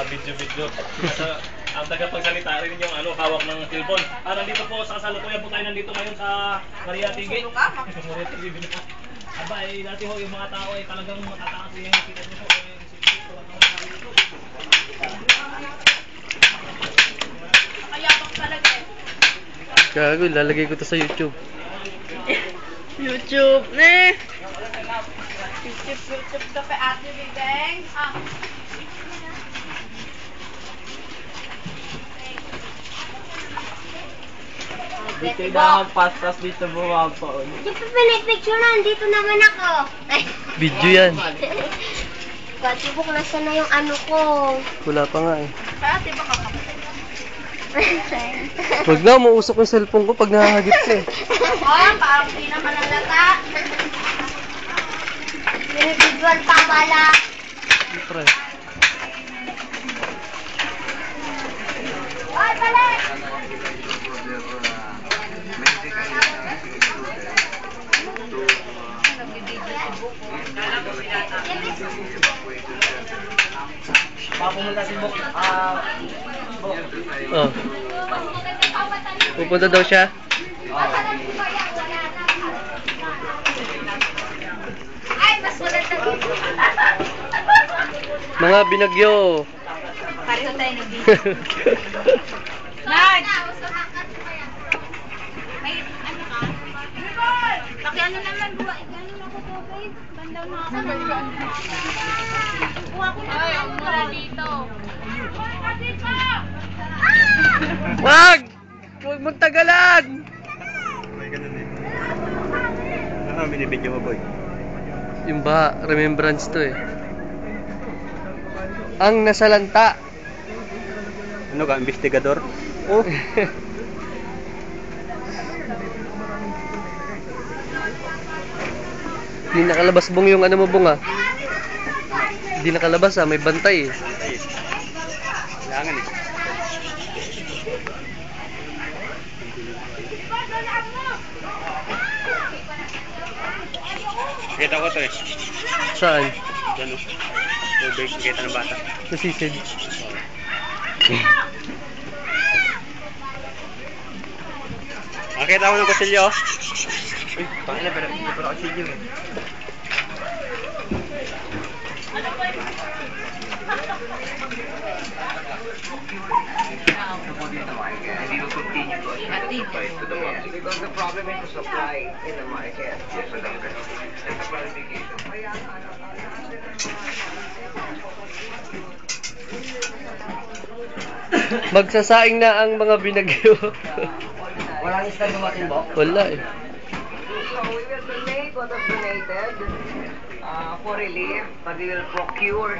video-video. Ang tagapagsalita rin yung hawak ng cellphone. Nandito po sa kasalukuyan po tayo nandito ngayon sa Maria Tigay. Maria Tigay. Aba, dati ho yung mga tao ay talagang matataas yung nakita nyo po. Nakayabang talaga eh. Gago, lalagay ko to sa YouTube. YouTube, ne? YouTube ka pa, Ate Bibeng. Dito na magpastas dito buwag po. Di pa pinipicture na, dito naman ako. Ay. Video yan. Katibok, nasa na yung ano ko. Wala pa nga eh. Ate, baka kapatid. Wag na, mausok yung cellphone ko pag nakahagip ka eh. Parang di naman nalata. Binibidwal pa pala. Siyempre. Ay, balik! Papunta si Bok. Oh. Pupunta daw siya. Ay, mas maganda dito. Mga binagyo. Pareho tayo nag-video. Nag! May ano ka? Pakiano naman, buwa. Galing ako to, guys. Bandaw na ako. Buwa ko na. Ay, ang mura dito. Wag! Huwag mong tagalan! Binibidyo mo, boy. Yung ba, remembrance to eh. Ang nasalanta. Ano ka, investigador? Oh. Hindi nakalabas bong yung ano mo bong ah. Hindi nakalabas ah, may bantay eh. Kailangan eh. Kita ko to eh. Saan? Ano? Tubig, kita ng bata. Nasisid. Nakita ko ng kusilyo. Uy, pangila, pero kusilyo eh. Because the problem is the supply in the market. Yes, so that's the qualification. Magsasaing na ang mga binagyo. Walang isda dumating ba? Wala eh. So we will donate what was donated for relief, but we will procure